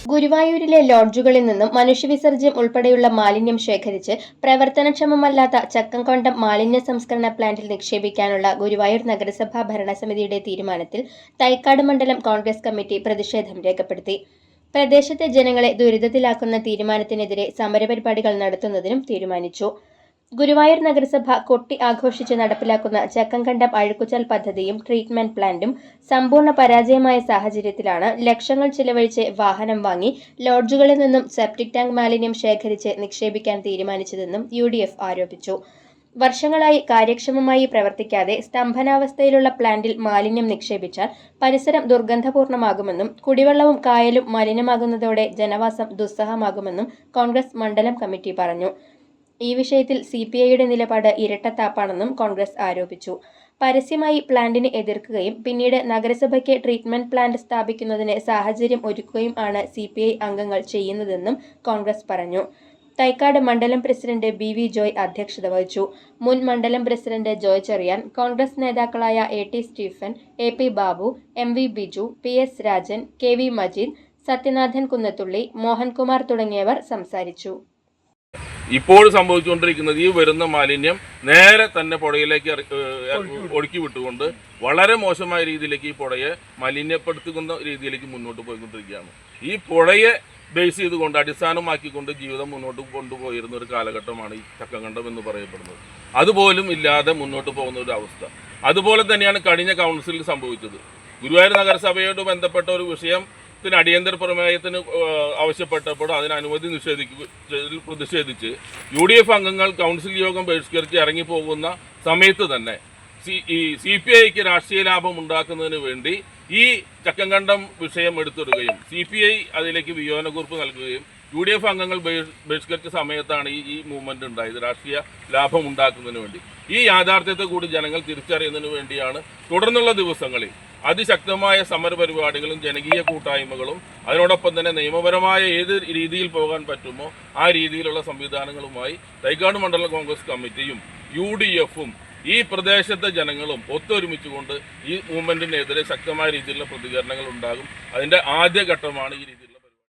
ഗുരുവായൂരിലെ ലോഡ്ജുകളിൽ നിന്നും മനുഷ്യവിസർജ്യം ഉൾപ്പെടെയുള്ള മാലിന്യം ശേഖരിച്ച് പ്രവർത്തനക്ഷമമല്ലാത്ത ചക്കംകൊണ്ടം മാലിന്യ സംസ്കരണ പ്ലാന്റിൽ നിക്ഷേപിക്കാനുള്ള ഗുരുവായൂർ നഗരസഭാ ഭരണസമിതിയുടെ തീരുമാനത്തിൽ തൈക്കാട് മണ്ഡലം കോൺഗ്രസ് കമ്മിറ്റി പ്രതിഷേധം രേഖപ്പെടുത്തി. പ്രദേശത്തെ ജനങ്ങളെ ദുരിതത്തിലാക്കുന്ന തീരുമാനത്തിനെതിരെ സമരപരിപാടികൾ നടത്തുന്നതിനും തീരുമാനിച്ചു. ഗുരുവായൂർ നഗരസഭ കൊട്ടി ആഘോഷിച്ച് നടപ്പിലാക്കുന്ന ചക്കംകണ്ടം അഴുക്കുചാൽ പദ്ധതിയും ട്രീറ്റ്മെന്റ് പ്ലാന്റും സമ്പൂർണ്ണ പരാജയമായ സാഹചര്യത്തിലാണ് ലക്ഷങ്ങൾ ചിലവഴിച്ച് വാഹനം വാങ്ങി ലോഡ്ജുകളിൽ നിന്നും സെപ്റ്റിക് ടാങ്ക് മാലിന്യം ശേഖരിച്ച് നിക്ഷേപിക്കാൻ തീരുമാനിച്ചതെന്നും UDF ആരോപിച്ചു. വർഷങ്ങളായി കാര്യക്ഷമമായി പ്രവർത്തിക്കാതെ സ്തംഭനാവസ്ഥയിലുള്ള പ്ലാന്റിൽ മാലിന്യം നിക്ഷേപിച്ചാൽ പരിസരം ദുർഗന്ധപൂർണമാകുമെന്നും കുടിവെള്ളവും കായലും മലിനമാകുന്നതോടെ ജനവാസം ദുസ്സഹമാകുമെന്നും കോൺഗ്രസ് മണ്ഡലം കമ്മിറ്റി പറഞ്ഞു. ഈ വിഷയത്തിൽ CPIയുടെ നിലപാട് ഇരട്ടത്താപ്പാണെന്നും കോൺഗ്രസ് ആരോപിച്ചു. പരസ്യമായി പ്ലാന്റിനെ എതിർക്കുകയും പിന്നീട് നഗരസഭയ്ക്ക് ട്രീറ്റ്മെന്റ് പ്ലാന്റ് സ്ഥാപിക്കുന്നതിന് സാഹചര്യം ഒരുക്കുകയും ആണ് CPI അംഗങ്ങൾ ചെയ്യുന്നതെന്നും കോൺഗ്രസ് പറഞ്ഞു. തൈക്കാട് മണ്ഡലം പ്രസിഡന്റ് BV ജോയ് അധ്യക്ഷത വഹിച്ചു. മുൻ മണ്ഡലം പ്രസിഡന്റ് ജോയ് ചെറിയാൻ, കോൺഗ്രസ് നേതാക്കളായ AT Stephen, AP Babu, MV Biju, PS Rajan, KV Majeed, Sathyanathan Kunnathully, Mohankumar തുടങ്ങിയവർ സംസാരിച്ചു. ഇപ്പോൾ സംഭവിച്ചുകൊണ്ടിരിക്കുന്നത് ഈ വരുന്ന മാലിന്യം നേരെ തന്നെ പുഴയിലേക്ക് ഒഴുക്കി വിട്ടുകൊണ്ട് വളരെ മോശമായ രീതിയിലേക്ക് ഈ പുഴയെ മലിനപ്പെടുത്തുന്ന രീതിയിലേക്ക് മുന്നോട്ട് പോയിക്കൊണ്ടിരിക്കുകയാണ്. ഈ പുഴയെ ബേസ് ചെയ്തുകൊണ്ട് അടിസ്ഥാനമാക്കിക്കൊണ്ട് ജീവിതം മുന്നോട്ട് കൊണ്ടുപോയിരുന്ന ഒരു കാലഘട്ടമാണ് ഈ ചക്കംകണ്ടം എന്ന് പറയപ്പെടുന്നത്. അതുപോലും ഇല്ലാതെ മുന്നോട്ട് പോകുന്ന ഒരു അവസ്ഥ. അതുപോലെ തന്നെയാണ് കഴിഞ്ഞ കൗൺസിലിൽ സംഭവിച്ചത്. ഗുരുവായൂർ നഗരസഭയോട് ബന്ധപ്പെട്ട ഒരു വിഷയം അടിയന്തര പ്രമേയത്തിന് ആവശ്യപ്പെട്ടപ്പോൾ അതിന് അനുമതി പ്രതിഷേധിച്ച് UDF അംഗങ്ങൾ കൗൺസിൽ യോഗം ബഹിഷ്കരിച്ച് ഇറങ്ങിപ്പോകുന്ന സമയത്ത് തന്നെ CPIക്ക് രാഷ്ട്രീയ ലാഭം ഉണ്ടാക്കുന്നതിന് വേണ്ടി ഈ ചക്കംകണ്ടം വിഷയം എടുത്തിടുകയും CPI അതിലേക്ക് വിയോജനക്കുറിപ്പ് നൽകുകയും UDF അംഗങ്ങൾ ബഹിഷ്കരിച്ച സമയത്താണ് ഈ മൂവ്മെന്റ് ഉണ്ടായത്. രാഷ്ട്രീയ ലാഭം ഉണ്ടാക്കുന്നതിന് വേണ്ടി ഈ യാഥാർത്ഥ്യത്തെ കൂടി ജനങ്ങൾ തിരിച്ചറിയുന്നതിന് വേണ്ടിയാണ് തുടർന്നുള്ള ദിവസങ്ങളിൽ അതിശക്തമായ സമരപരിപാടികളും ജനകീയ കൂട്ടായ്മകളും അതിനോടൊപ്പം തന്നെ നിയമപരമായ ഏത് രീതിയിൽ പോകാൻ പറ്റുമോ ആ രീതിയിലുള്ള സംവിധാനങ്ങളുമായി തൈക്കാട് മണ്ഡലം കോൺഗ്രസ് കമ്മിറ്റിയും UDFും ഈ പ്രദേശത്തെ ജനങ്ങളും ഒത്തൊരുമിച്ചുകൊണ്ട് ഈ മൂവ്മെന്റിനെതിരെ ശക്തമായ രീതിയിലുള്ള പ്രതികരണങ്ങൾ ഉണ്ടാകും. അതിന്റെ ആദ്യഘട്ടമാണ് ഈ രീതിയിൽ.